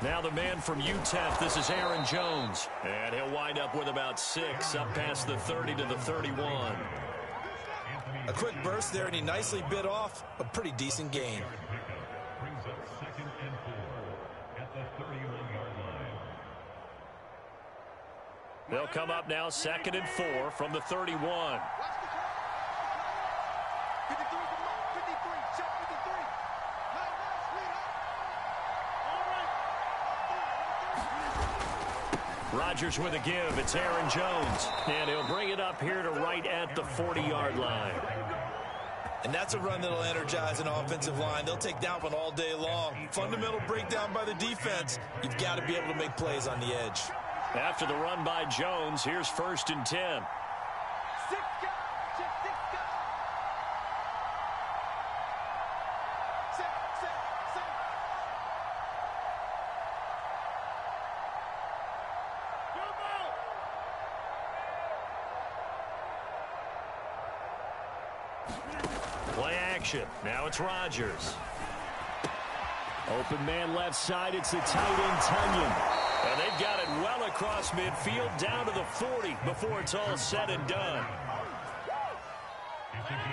Now the man from UTEP, this is Aaron Jones. And he'll wind up with about 6, up past the 30 to the 31. A quick burst there, and he nicely bit off a pretty decent gain. Brings up 2nd and 4 at the 31-yard line. They'll come up now 2nd and 4 from the 31. Rodgers with a give. It's Aaron Jones. And he'll bring it up here to right at the 40-yard line. And that's a run that'll energize an offensive line. They'll take that one all day long. Fundamental breakdown by the defense. You've got to be able to make plays on the edge. After the run by Jones, here's 1st and 10. Play action. Now it's Rodgers. Open man left side. It's the tight end, Tunyon. And they've got it well across midfield down to the 40 before it's all said and done.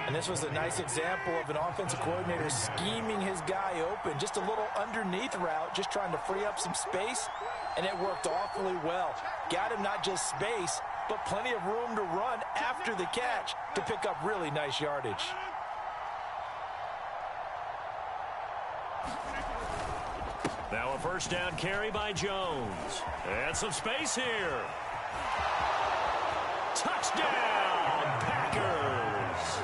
And this was a nice example of an offensive coordinator scheming his guy open. Just a little underneath route, just trying to free up some space. And it worked awfully well. Got him not just space, but plenty of room to run after the catch to pick up really nice yardage. Now a 1st down carry by Jones. And some space here. Touchdown, Packers.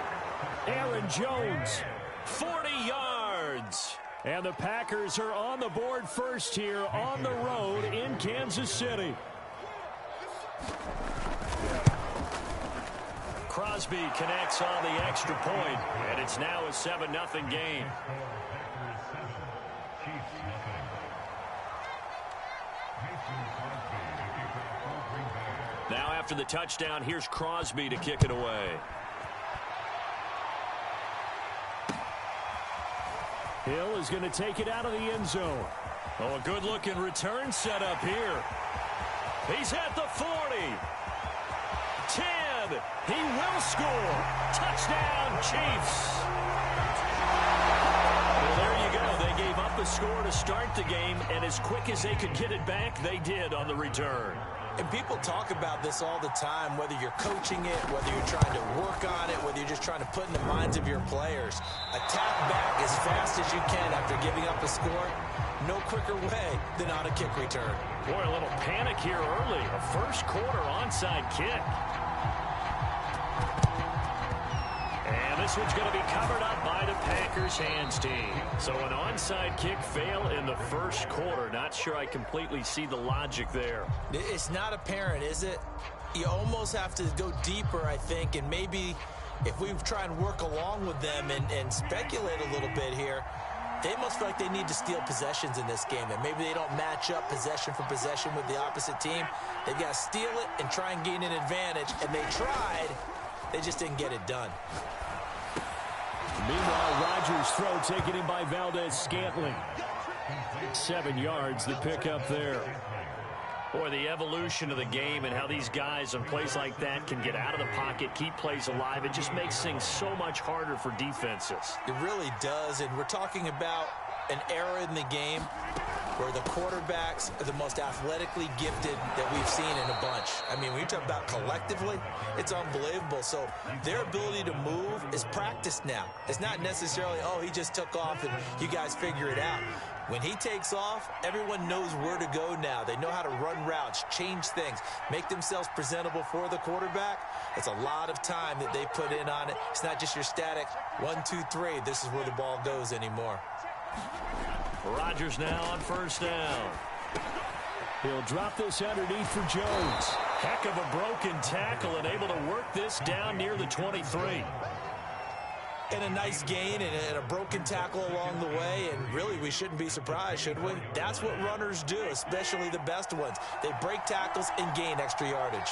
Aaron Jones, 40 yards. And the Packers are on the board first here on the road in Kansas City. Crosby connects on the extra point, and it's now a 7-0 game. Now after the touchdown, here's Crosby to kick it away. Hill is going to take it out of the end zone. Oh, a good-looking return set up here. He's at the 40. 10. He will score. Touchdown, Chiefs. Well, there you go. They gave up a score to start the game, and as quick as they could get it back, they did on the return. And people talk about this all the time, whether you're coaching it, whether you're trying to work on it, whether you're just trying to put in the minds of your players. Attack back as fast as you can after giving up a score. No quicker way than on a kick return. Boy, a little panic here early. A first quarter onside kick. And this one's going to be covered up by the Packers hands team. So an onside kick fail in the first quarter. Not sure I completely see the logic there. It's not apparent, is it? You almost have to go deeper, I think, and maybe if we try and work along with them and speculate a little bit here, they must feel like they need to steal possessions in this game, and maybe they don't match up possession for possession with the opposite team. They've got to steal it and try and gain an advantage, and they tried. They just didn't get it done. Meanwhile, Rodgers' throw taken in by Valdez-Scantling. 7 yards, the pickup there. Boy, the evolution of the game and how these guys on plays like that can get out of the pocket, keep plays alive, it just makes things so much harder for defenses. It really does, and we're talking about an era in the game where the quarterbacks are the most athletically gifted that we've seen in a bunch. I mean, when you talk about collectively, it's unbelievable. So their ability to move is practiced now. It's not necessarily, oh, he just took off and you guys figure it out. When he takes off, everyone knows where to go now. They know how to run routes, change things, make themselves presentable for the quarterback. It's a lot of time that they put in on it. It's not just your static 1, 2, 3. This is where the ball goes anymore. Rodgers now on 1st down. He'll drop this underneath for Jones. Heck of a broken tackle and able to work this down near the 23. And a nice gain and a broken tackle along the way, and really we shouldn't be surprised, should we? That's what runners do, especially the best ones. They break tackles and gain extra yardage.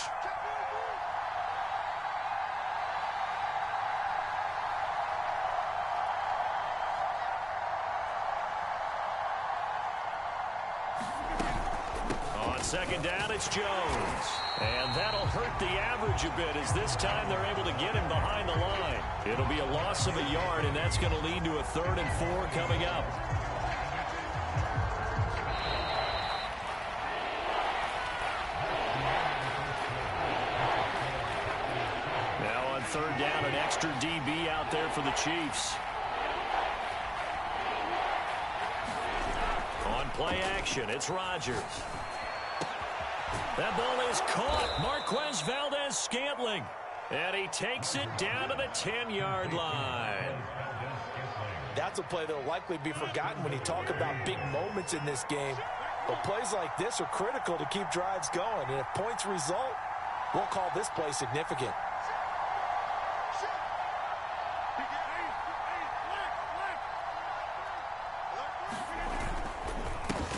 second down, it's Jones. And that'll hurt the average a bit as this time they're able to get him behind the line. It'll be a loss of a yard, and that's going to lead to a 3rd and 4 coming up. Now on 3rd down, an extra DB out there for the Chiefs. On play action, it's Rodgers. That ball is caught. Marquez Valdes-Scantling. And he takes it down to the 10-yard line. That's a play that will likely be forgotten when you talk about big moments in this game. But plays like this are critical to keep drives going. And if points result, we'll call this play significant.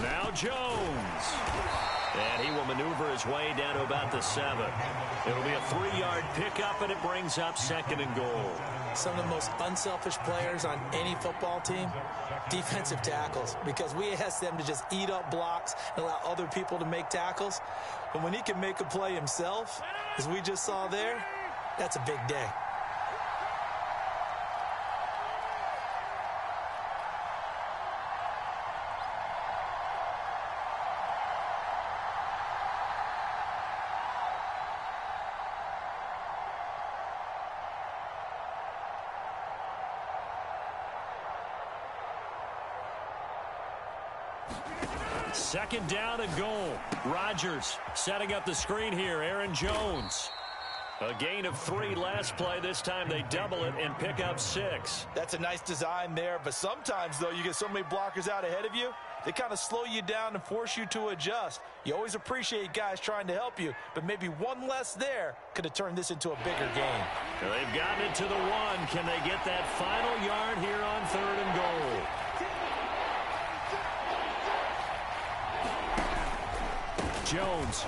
Now Jones. And he will maneuver his way down to about the 7. It'll be a 3-yard pickup, and it brings up 2nd and goal. Some of the most unselfish players on any football team, defensive tackles, because we ask them to just eat up blocks and allow other people to make tackles. But when he can make a play himself, as we just saw there, that's a big day. Second down and goal. Rodgers setting up the screen here. Aaron Jones. A gain of 3 last play. This time they double it and pick up 6. That's a nice design there, but sometimes, though, you get so many blockers out ahead of you, they kind of slow you down and force you to adjust. You always appreciate guys trying to help you, but maybe one less there could have turned this into a bigger game. Well, they've gotten it to the 1. Can they get that final yard here on 3rd and goal? Jones.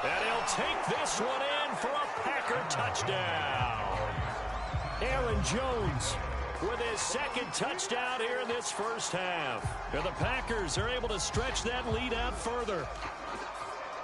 And he'll take this one in for a Packer touchdown. Aaron Jones with his 2nd touchdown here in this first half. And the Packers are able to stretch that lead out further.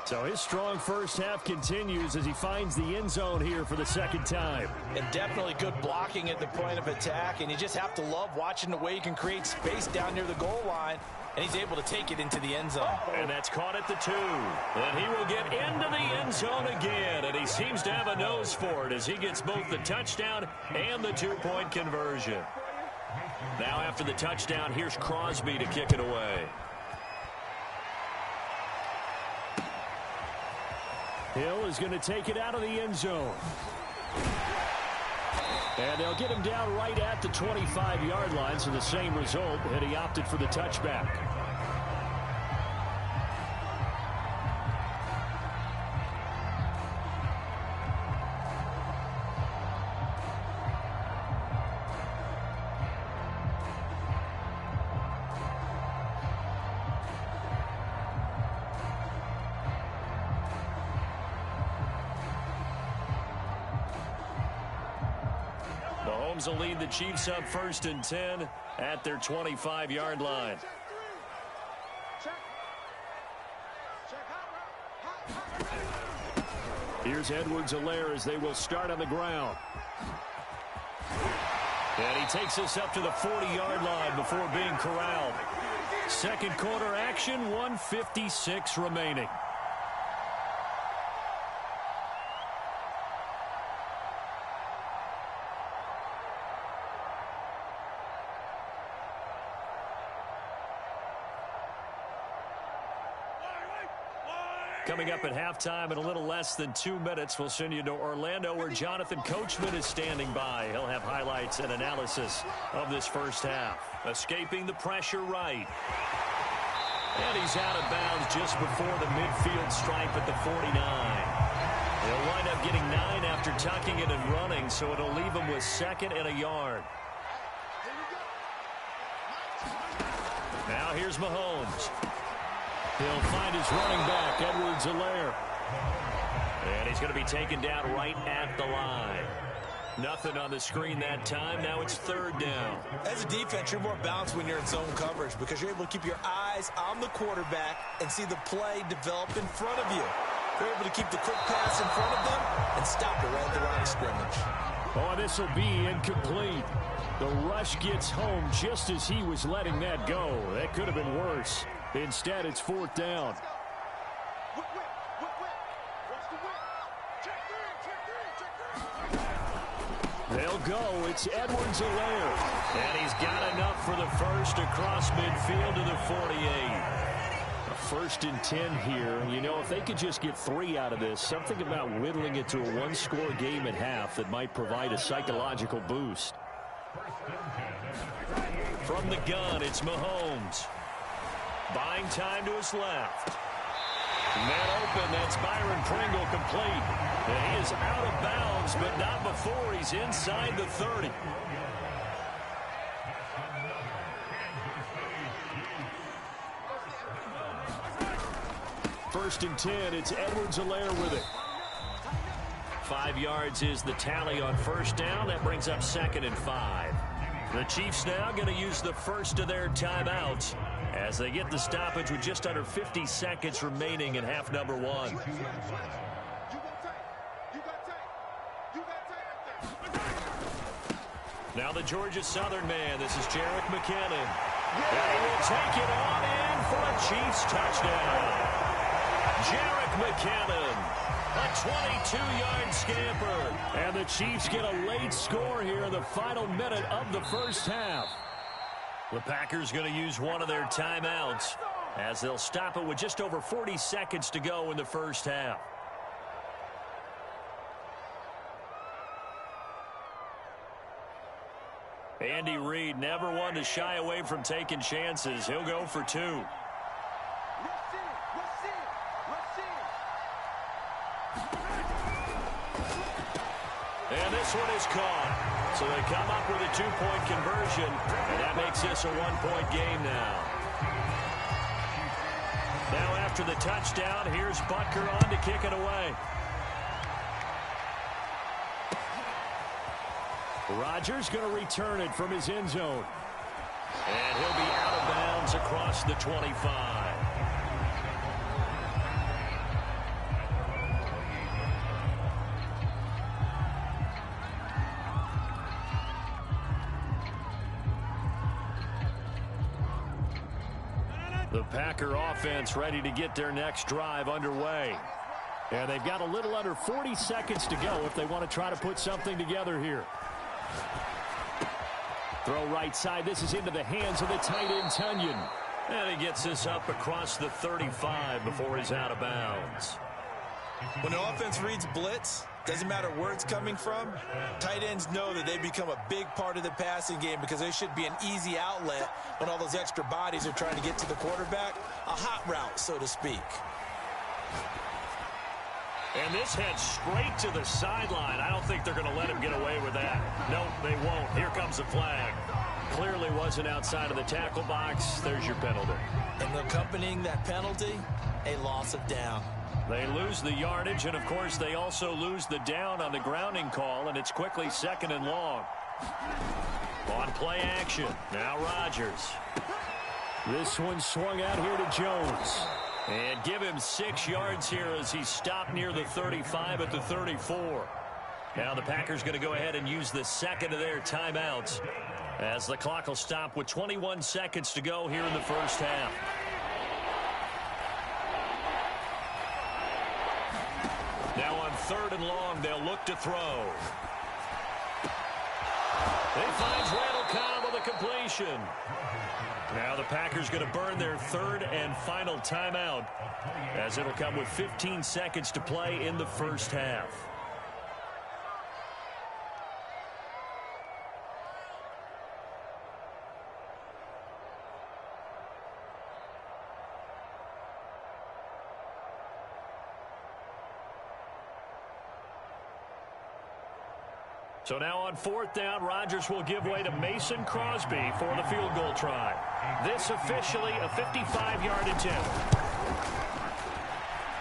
So his strong first half continues as he finds the end zone here for the 2nd time. And definitely good blocking at the point of attack, and you just have to love watching the way he can create space down near the goal line, and he's able to take it into the end zone. And that's caught at the 2. And he will get into the end zone again, and he seems to have a nose for it as he gets both the touchdown and the 2-point conversion. Now after the touchdown, here's Crosby to kick it away. Hill is going to take it out of the end zone. And they'll get him down right at the 25-yard line, so the same result, and he opted for the touchback. Mahomes will lead the Chiefs up 1st and 10 at their 25-yard line. Here's Edwards-Helaire as they will start on the ground. And he takes us up to the 40-yard line before being corralled. 2nd quarter action, 1:56 remaining. Coming up at halftime in a little less than 2 minutes, we'll send you to Orlando where Jonathan Coachman is standing by. He'll have highlights and analysis of this first half. Escaping the pressure right. And he's out of bounds just before the midfield stripe at the 49. He'll wind up getting 9 after tucking it and running, so it'll leave him with 2nd and a yard. Now here's Mahomes. He'll find his running back, Edwards-Helaire. And he's going to be taken down right at the line. Nothing on the screen that time. Now it's 3rd down. As a defense, you're more balanced when you're in zone coverage because you're able to keep your eye eyes on the quarterback and see the play develop in front of you. They're able to keep the quick pass in front of them and stop it right at the line of scrimmage. Oh, this will be incomplete. The rush gets home just as he was letting that go. That could have been worse. Instead, it's 4th down. They'll go. It's Edwards-Helaire. And he's got enough for the first across midfield to the 48. A 1st and 10 here. You know, if they could just get 3 out of this, something about whittling it to a one-score game at half that might provide a psychological boost. From the gun, it's Mahomes. Buying time to his left. Man open, that's Byron Pringle complete. And he is out of bounds, but not before he's inside the 30. First and 10, it's Edwards-Helaire with it. 5 yards is the tally on first down. That brings up 2nd and 5. The Chiefs now going to use the first of their timeouts as they get the stoppage with just under 50 seconds remaining in half number 1. Now the Georgia Southern man. This is Jerick McKinnon. And he will take it on in for a Chiefs touchdown. Jerick McKinnon, a 22-yard scamper. And the Chiefs get a late score here in the final minute of the first half. The Packers going to use one of their timeouts as they'll stop it with just over 40 seconds to go in the first half. Andy Reid, never one to shy away from taking chances. He'll go for 2. And this one is caught. So they come up with a 2-point conversion, and that makes this a 1-point game now. Now after the touchdown, here's Butker on to kick it away. Rodgers going to return it from his end zone. And he'll be out of bounds across the 25. The Packer offense ready to get their next drive underway. And they've got a little under 40 seconds to go if they want to try to put something together here. Throw right side. This is into the hands of the tight end, Tonyan. And he gets this up across the 35 before he's out of bounds. When the offense reads blitz, doesn't matter where it's coming from, tight ends know that they become a big part of the passing game because they should be an easy outlet when all those extra bodies are trying to get to the quarterback. A hot route, so to speak. And this heads straight to the sideline. I don't think they're going to let him get away with that. Nope, they won't. Here comes the flag. Clearly wasn't outside of the tackle box. There's your penalty. And accompanying that penalty, a loss of down. They lose the yardage, and, of course, they also lose the down on the grounding call, and it's quickly 2nd and long. On play action, now Rodgers. This one swung out here to Jones. And give him 6 yards here as he stopped near the 35 at the 34. Now the Packers going to go ahead and use the second of their timeouts as the clock will stop with 21 seconds to go here in the first half. Now on 3rd and long, they'll look to throw. He finds Randall Cobb with a completion. Now the Packers going to burn their 3rd and final timeout as it'll come with 15 seconds to play in the first half. So now on 4th down, Rodgers will give way to Mason Crosby for the field goal try. This officially a 55-yard attempt.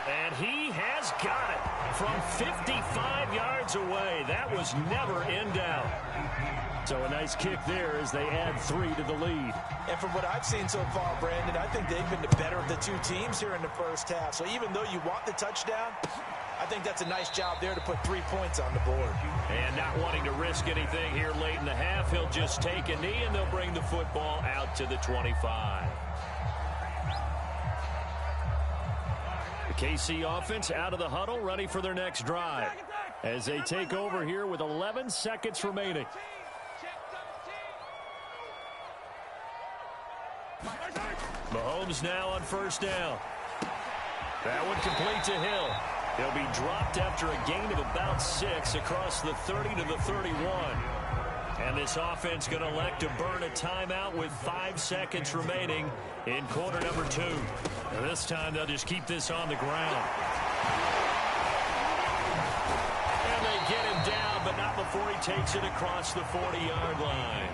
And he has got it from 55 yards away. That was never in doubt. So a nice kick there as they add 3 to the lead. And from what I've seen so far, Brandon, I think they've been the better of the two teams here in the first half. So even though you want the touchdown, I think that's a nice job there to put 3 points on the board. And not wanting to risk anything here late in the half, he'll just take a knee and they'll bring the football out to the 25. The KC offense out of the huddle, ready for their next drive as they take over here with 11 seconds remaining. Mahomes now on first down. That one complete to Hill. He'll be dropped after a gain of about 6 across the 30 to the 31. And this offense going to elect to burn a timeout with 5 seconds remaining in quarter number 2. And this time they'll just keep this on the ground. And they get him down, but not before he takes it across the 40-yard line.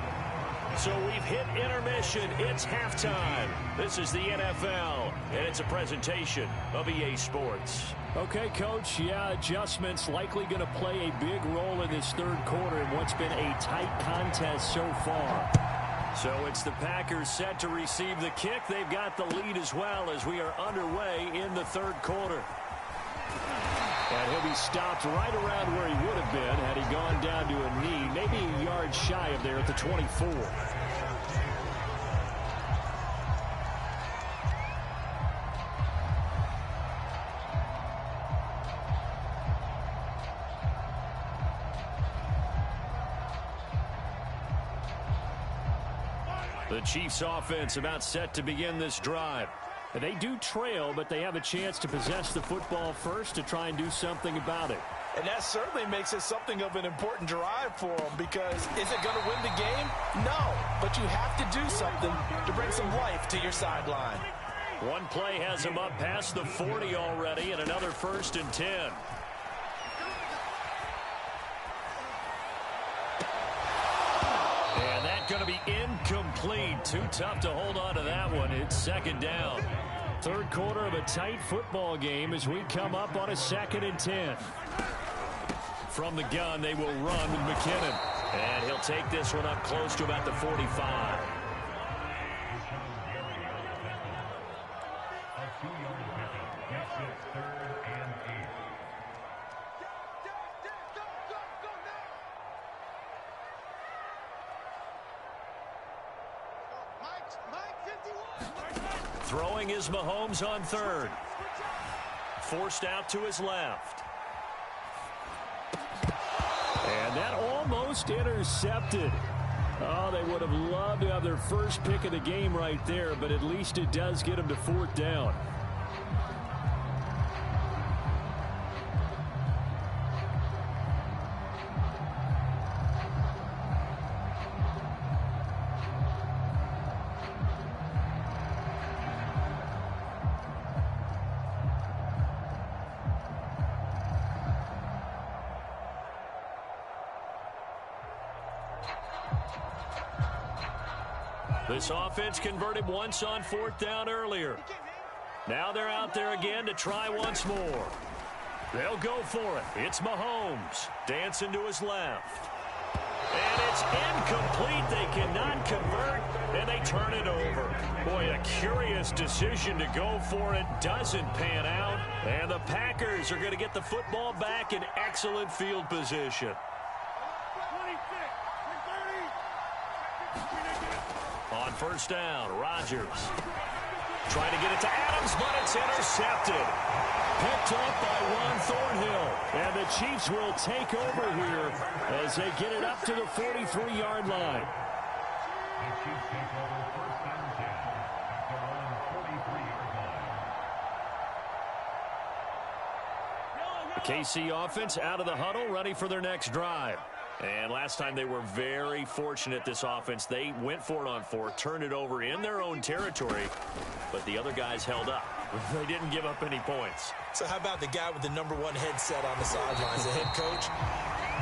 So we've hit intermission. It's halftime. This is the NFL, and it's a presentation of EA Sports. Okay, Coach, yeah, adjustments likely going to play a big role in this third quarter in what's been a tight contest so far. So it's the Packers set to receive the kick. They've got the lead as well as we are underway in the third quarter. And he'll be stopped right around where he would have been had he gone down to a knee, maybe a yard shy of there at the 24. The Chiefs offense about set to begin this drive. They do trail, but they have a chance to possess the football first to try and do something about it. And that certainly makes it something of an important drive for them, because is it going to win the game? No, but you have to do something to bring some life to your sideline. One play has him up past the 40 already, and another 1st and 10. And that's going to be incomplete. Too tough to hold on to that one. It's 2nd down. Third quarter of a tight football game as we come up on a 2nd and 10. From the gun, they will run with McKinnon. And he'll take this one up close to about the 45. Throwing is Mahomes on 3rd. Forced out to his left. And that almost intercepted. Oh, they would have loved to have their first pick of the game right there, but at least it does get them to 4th down. This offense converted once on 4th down earlier. Now they're out there again to try once more. They'll go for it. It's Mahomes dancing to his left. And it's incomplete. They cannot convert, and they turn it over. Boy, a curious decision to go for it. Doesn't pan out. And the Packers are going to get the football back in excellent field position. On 1st down, Rodgers trying to get it to Adams, but it's intercepted. Picked up by Juan Thornhill. And the Chiefs will take over here as they get it up to the 43-yard line. The KC offense out of the huddle, ready for their next drive. And last time they were very fortunate, this offense. They went for it on 4th, turned it over in their own territory, but the other guys held up. They didn't give up any points. So how about the guy with the #1 headset on the sidelines, the head coach?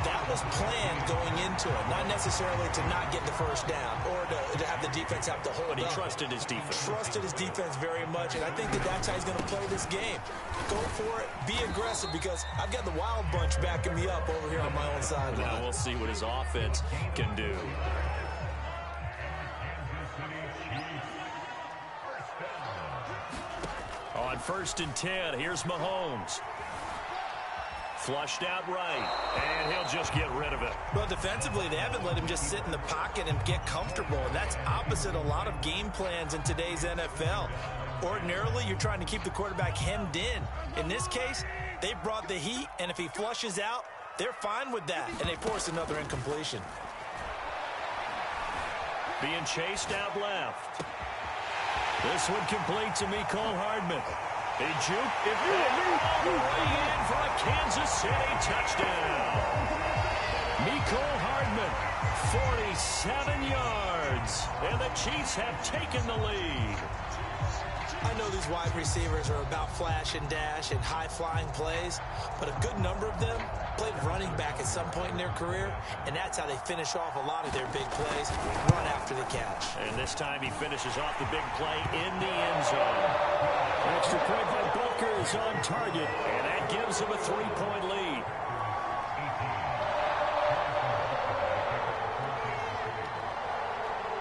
that was planned going into it, not necessarily to not get the first down or to have the defense have to hold But he up. trusted his defense. Trusted his defense very much, and I think that's how he's going to play this game. Go for it. Be aggressive, because I've got the Wild Bunch backing me up over here on my own sideline. Now we'll see what his offense can do. On 1st and 10, here's Mahomes. Flushed out right, and he'll just get rid of it. Well, defensively, they haven't let him just sit in the pocket and get comfortable, and that's opposite a lot of game plans in today's NFL. Ordinarily, you're trying to keep the quarterback hemmed in. In this case, they brought the heat, and if he flushes out, they're fine with that, and they force another incompletion. Being chased out left. This one complete to Mecole Hardman. He juked it all the way in for a Kansas City touchdown. Mecole Hardman, 47 yards, and the Chiefs have taken the lead. I know these wide receivers are about flash and dash and high-flying plays, but a good number of them played running back at some point in their career, and that's how they finish off a lot of their big plays, run after the catch. And this time he finishes off the big play in the end zone. Extra point by Booker is on target, and that gives him a 3-point lead.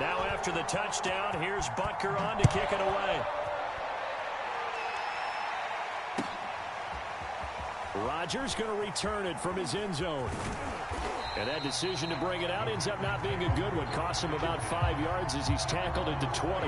Now after the touchdown, here's Butker on to kick it away. Rodgers going to return it from his end zone. And that decision to bring it out ends up not being a good one. Costs him about 5 yards as he's tackled at the 20.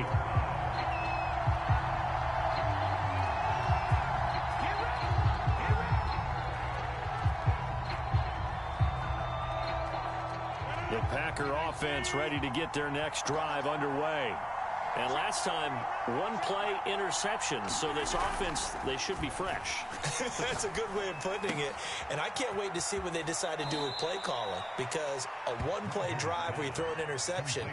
The Packer offense ready to get their next drive underway. And last time, one play interception. So this offense, they should be fresh. That's a good way of putting it. And I can't wait to see what they decide to do with play calling, because a one-play drive where you throw an interception,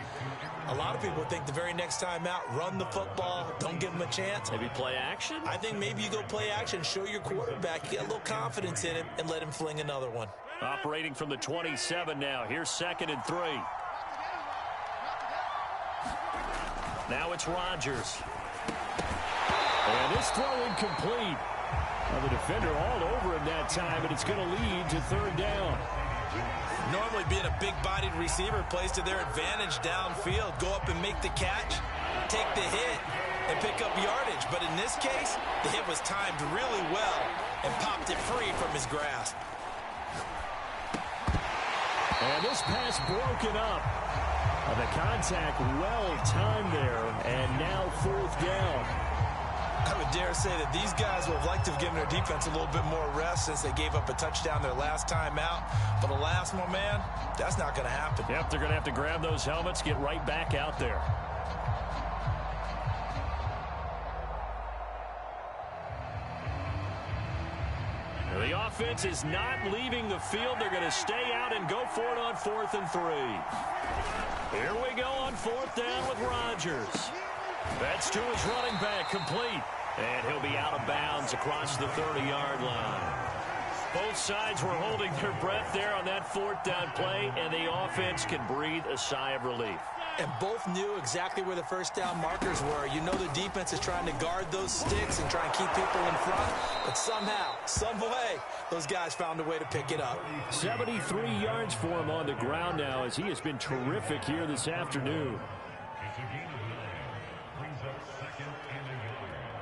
a lot of people think the very next time out, run the football, don't give them a chance. Maybe play action? I think maybe you go play action, show your quarterback, you get a little confidence in him, and let him fling another one. Operating from the 27 now. Here's 2nd and 3. Now it's Rodgers. And this throw incomplete. Well, the defender all over him that time, but it's going to lead to 3rd down. Normally being a big-bodied receiver plays to their advantage downfield. Go up and make the catch, take the hit, and pick up yardage. But in this case, the hit was timed really well and popped it free from his grasp. And this pass broken up. The contact well-timed there, and now 4th down. I would dare say that these guys would have liked to have given their defense a little bit more rest since they gave up a touchdown their last time out. But the last one, man, that's not going to happen. Yep, they're going to have to grab those helmets, get right back out there. The offense is not leaving the field. They're going to stay out and go for it on 4th and 3. Here we go on 4th down with Rodgers. That's to his running back, complete. And he'll be out of bounds across the 30-yard line. Both sides were holding their breath there on that 4th down play, and the offense can breathe a sigh of relief. And both knew exactly where the first down markers were. You know the defense is trying to guard those sticks and try and keep people in front. But somehow, some way, those guys found a way to pick it up. 73 yards for him on the ground now, as he has been terrific here this afternoon.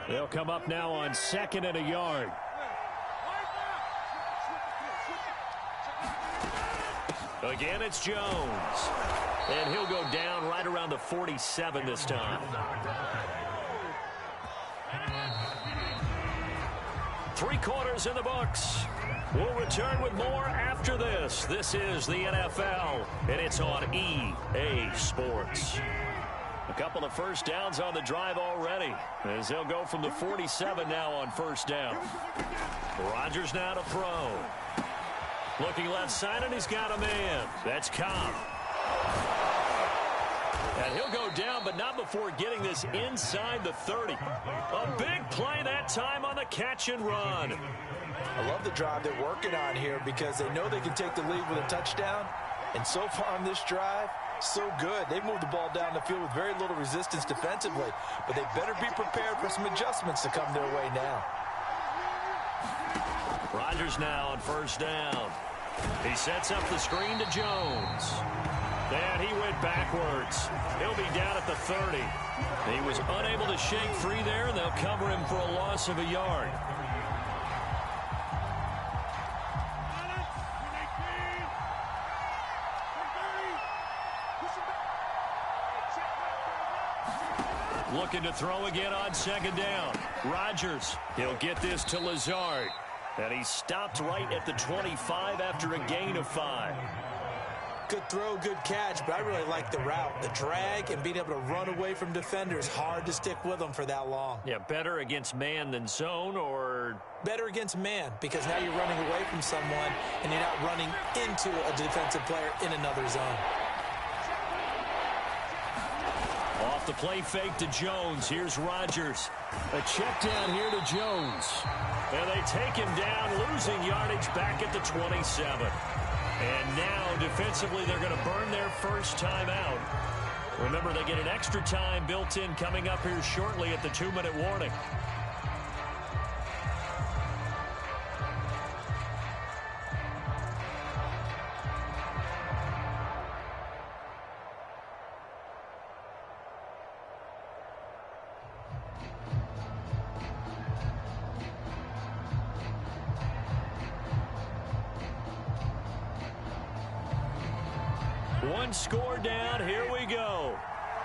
They'll come up now on 2nd and a yard. Again, it's Jones. And he'll go down right around the 47 this time. 3 quarters in the books. We'll return with more after this. This is the NFL, and it's on EA Sports. A couple of first downs on the drive already, as they'll go from the 47 now on 1st down. Rodgers now to throw. Looking left side, and he's got a man. That's Cobb. And he'll go down, but not before getting this inside the 30. A big play that time on the catch and run. I love the drive they're working on here because they know they can take the lead with a touchdown. And so far on this drive, so good. They've moved the ball down the field with very little resistance defensively, but they better be prepared for some adjustments to come their way now. Rodgers now on first down. He sets up the screen to Jones. And he went backwards. He'll be down at the 30. He was unable to shake free there, and they'll cover him for a loss of a yard. Looking to throw again on second down. Rodgers, he'll get this to Lazard. And he stopped right at the 25 after a gain of 5. Good throw, good catch, but I really like the route. The drag and being able to run away from defenders. Hard to stick with them for that long. Yeah, better against man than zone, or? Better against man, because now you're running away from someone and you're not running into a defensive player in another zone. Off the play fake to Jones. Here's Rodgers. A check down here to Jones. And they take him down, losing yardage back at the 27. And now, defensively, they're going to burn their first time out. Remember, they get an extra time built in coming up here shortly at the 2-minute warning. One score down. Here we go.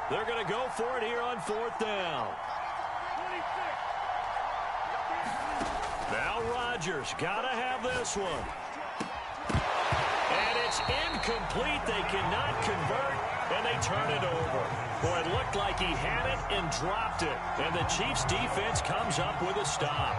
They're going to go for it here on fourth down. Now Rodgers got to have this one. And it's incomplete. They cannot convert, and they turn it over. Boy, it looked like he had it and dropped it. And the Chiefs defense comes up with a stop.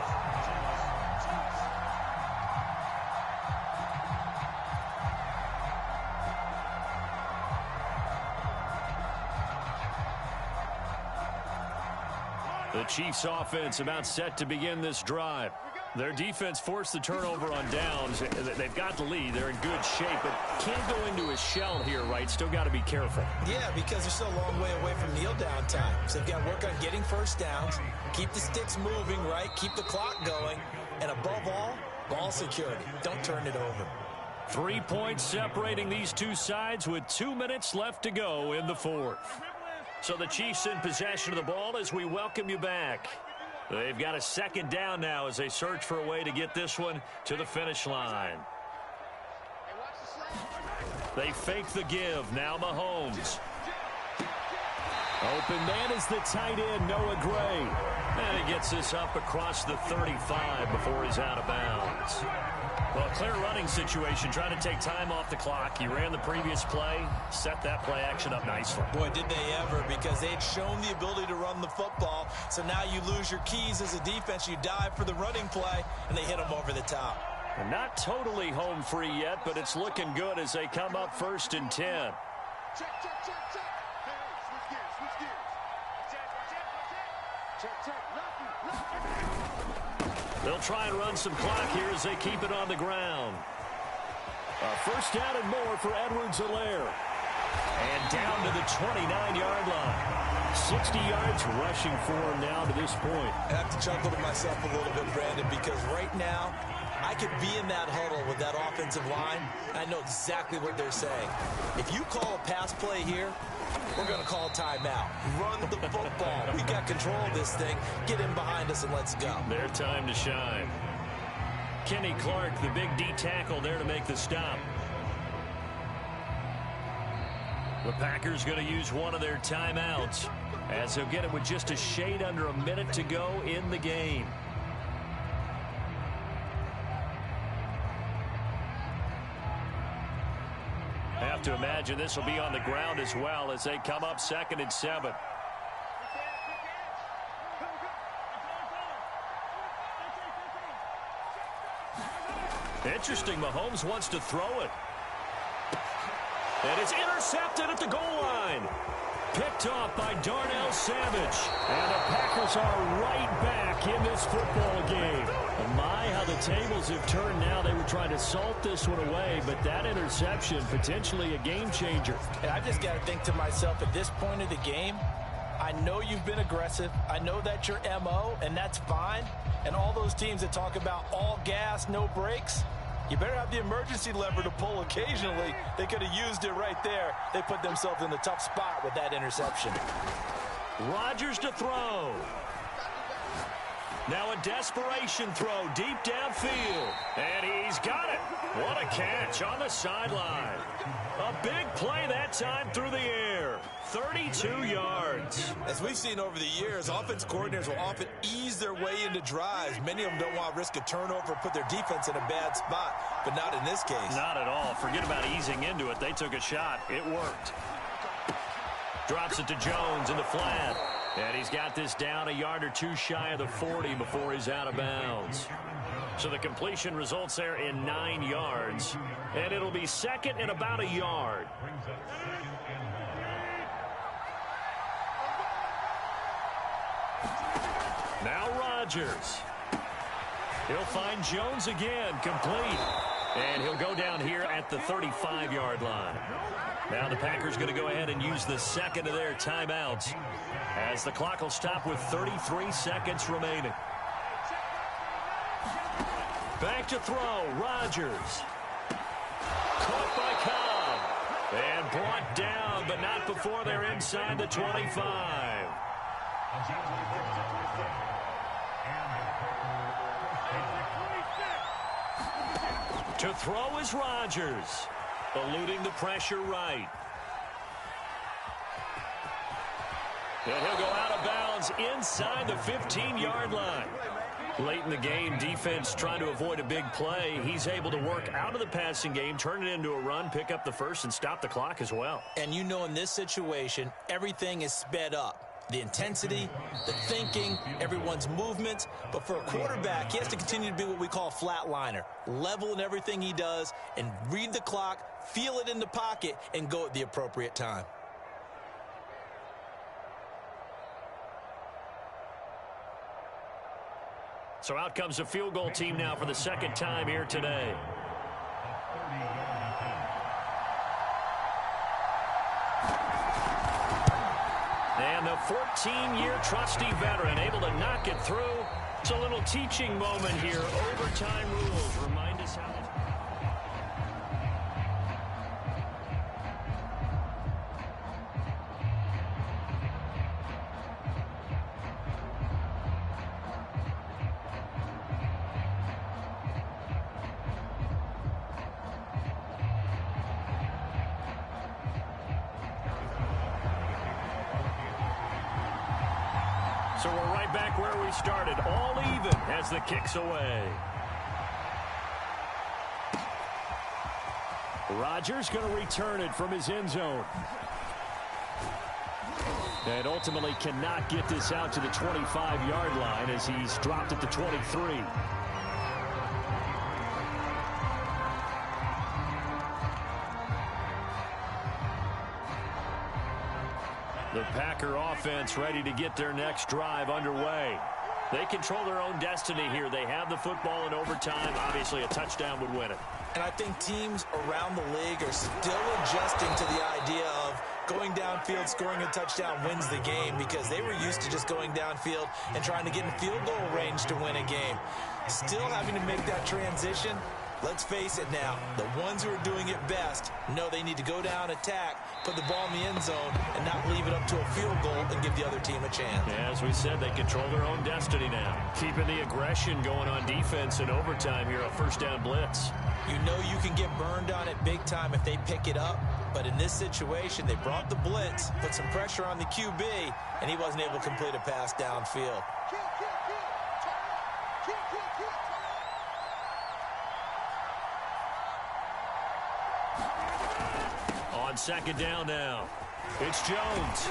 The Chiefs offense about set to begin this drive. Their defense forced the turnover on downs. They've got the lead. They're in good shape, but can't go into a shell here, right? Still got to be careful. Yeah, because they're still a long way away from kneel down time. So they've got to work on getting first downs, keep the sticks moving, right? Keep the clock going. And above all, ball security. Don't turn it over. 3 points separating these two sides with 2 minutes left to go in the fourth. So the Chiefs in possession of the ball as we welcome you back. They've got a second down now as they search for a way to get this one to the finish line. They fake the give. Now Mahomes. Open man is the tight end, Noah Gray. And he gets this up across the 35 before he's out of bounds. Well, clear running situation, trying to take time off the clock. He ran the previous play, set that play action up nicely. Boy, did they ever, because they had shown the ability to run the football. So now you lose your keys as a defense. You dive for the running play, and they hit them over the top. And not totally home free yet, but it's looking good as they come up 1st and 10. Check, check, check, check. Hey, switch gears, switch gears. Check, check, check. They'll try and run some clock here as they keep it on the ground. First down and more for Edwards-Helaire. And down to the 29-yard line. 60 yards rushing for him now to this point. I have to chuckle to myself a little bit, Brandon, because right now I could be in that huddle with that offensive line. I know exactly what they're saying. If you call a pass play here, we're going to call timeout. Run the football. We got control of this thing. Get in behind us and let's go. Their time to shine. Kenny Clark, the big D tackle there to make the stop. The Packers going to use one of their timeouts as they'll get it with just a shade under a minute to go in the game. Have to imagine this will be on the ground as well as they come up 2nd and 7. Interesting, Mahomes wants to throw it. And it's intercepted at the goal line. Picked off by Darnell Savage. And the Packers are right back in this football game. And my, how the tables have turned now. They were trying to salt this one away, but that interception, potentially a game changer. And I just got to think to myself, at this point of the game, I know you've been aggressive. I know that's your MO, and that's fine. And all those teams that talk about all gas, no brakes, you better have the emergency lever to pull occasionally. They could have used it right there. They put themselves in a tough spot with that interception. Rodgers to throw. Now a desperation throw deep downfield. And he's got it. What a catch on the sideline. A big play that time through the air. 32 yards. As we've seen over the years, offense coordinators will often ease their way into drives. Many of them don't want to risk a turnover or put their defense in a bad spot, but not in this case. Not at all. Forget about easing into it. They took a shot. It worked. Drops it to Jones in the flat. And he's got this down a yard or two shy of the 40 before he's out of bounds. So the completion results there in 9 yards. And it'll be second and about a yard. Now Rodgers. He'll find Jones again, complete. And he'll go down here at the 35-yard line. Now the Packers going to go ahead and use the second of their timeouts as the clock will stop with 33 seconds remaining. Back to throw, Rodgers. Caught by Cobb. And brought down, but not before they're inside the 25. To throw is Rodgers. Eluding the pressure right. And he'll go out of bounds inside the 15-yard line. Late in the game, defense trying to avoid a big play. He's able to work out of the passing game, turn it into a run, pick up the first, and stop the clock as well. And you know in this situation, everything is sped up. The intensity, the thinking, everyone's movements. But for a quarterback, he has to continue to be what we call a flatliner. Level in everything he does and read the clock, feel it in the pocket, and go at the appropriate time. So out comes the field goal team now for the second time here today. And the 14-year trusty veteran able to knock it through. It's a little teaching moment here. Overtime rules remind us how to... So we're right back where we started, all even as the kick's away. Rodgers going to return it from his end zone. And ultimately cannot get this out to the 25-yard line as he's dropped at the 23. The Packer offense ready to get their next drive underway. They control their own destiny here. They have the football in overtime. Obviously, a touchdown would win it. And I think teams around the league are still adjusting to the idea of going downfield, scoring a touchdown wins the game, because they were used to just going downfield and trying to get in field goal range to win a game. Still having to make that transition. Let's face it now, the ones who are doing it best know they need to go down, attack, put the ball in the end zone, and not leave it up to a field goal and give the other team a chance. Yeah, as we said, they control their own destiny now. Keeping the aggression going on defense in overtime here, a first down blitz. You know you can get burned on it big time if they pick it up, but in this situation, they brought the blitz, put some pressure on the QB, and he wasn't able to complete a pass downfield. On second down now, it's Jones.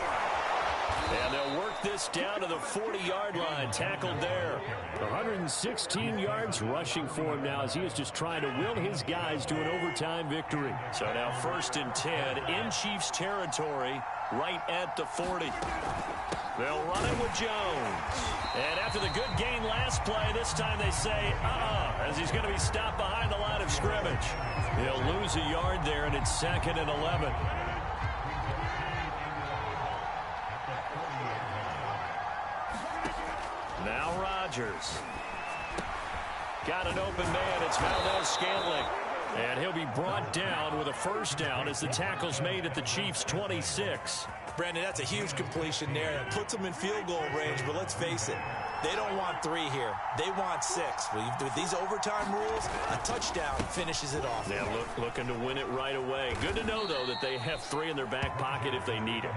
And they'll work this down to the 40-yard line. Tackled there. 116 yards rushing for him now as he is just trying to will his guys to an overtime victory. So now 1st and 10 in Chiefs territory right at the 40. They'll run it with Jones. And after the good gain last play, this time they say, as he's going to be stopped behind the line of scrimmage. He'll lose a yard there, and it's 2nd and 11. Now Rodgers. Got an open man. It's Valdes-Scantling. And he'll be brought down with a 1st down as the tackle's made at the Chiefs' 26. Brandon, that's a huge completion there. That puts them in field goal range, but let's face it, they don't want 3 here. They want 6. With these overtime rules, a touchdown finishes it off. Yeah, looking to win it right away. Good to know, though, that they have 3 in their back pocket if they need it.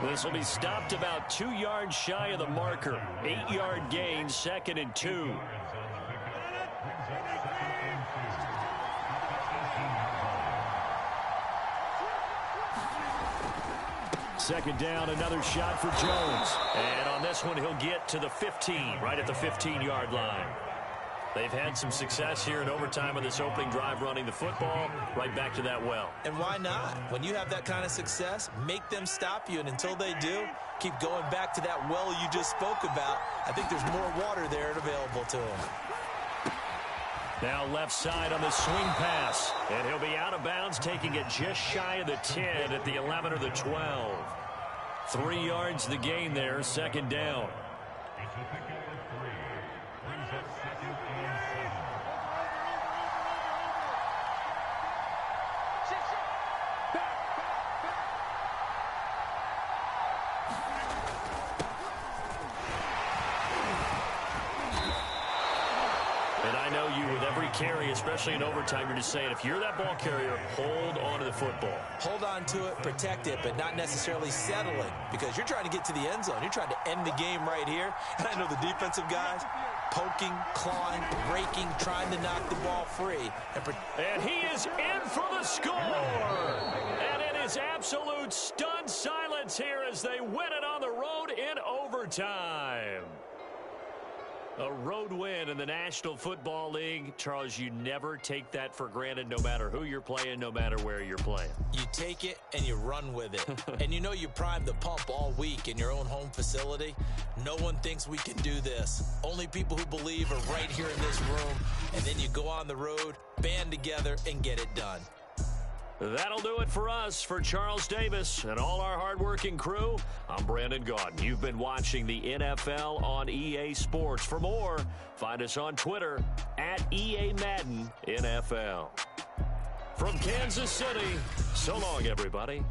This will be stopped about 2 yards shy of the marker. 8-yard gain, 2nd and 2. Second down, another shot for Jones. And on this one, he'll get to the 15, right at the 15-yard line. They've had some success here in overtime on this opening drive running the football. Right back to that well. And why not? When you have that kind of success, make them stop you. And until they do, keep going back to that well you just spoke about. I think there's more water there available to them. Now left side on the swing pass. And he'll be out of bounds, taking it just shy of the 10 at the 11 or the 12. 3 yards the gain there, 2nd down. It's a pickup of 3. Brings up 2nd and 7. And I know you, with every carry, especially in overtime, you're just saying, if you're that ball carrier, hold on to the football. Hold on to it, protect it, but not necessarily settling, because you're trying to get to the end zone. You're trying to end the game right here. And I know the defensive guys poking, clawing, raking, trying to knock the ball free. And he is in for the score. And it is absolute stunned silence here as they win it on the road in overtime. A road win in the National Football League. Charles, you never take that for granted, no matter who you're playing, no matter where you're playing. You take it and you run with it. And you know you primed the pump all week in your own home facility. No one thinks we can do this. Only people who believe are right here in this room. And then you go on the road, band together, and get it done. That'll do it for us. For Charles Davis and all our hardworking crew, I'm Brandon Gaudin. You've been watching the NFL on EA Sports. For more, find us on Twitter at EA Madden NFL. From Kansas City, so long, everybody.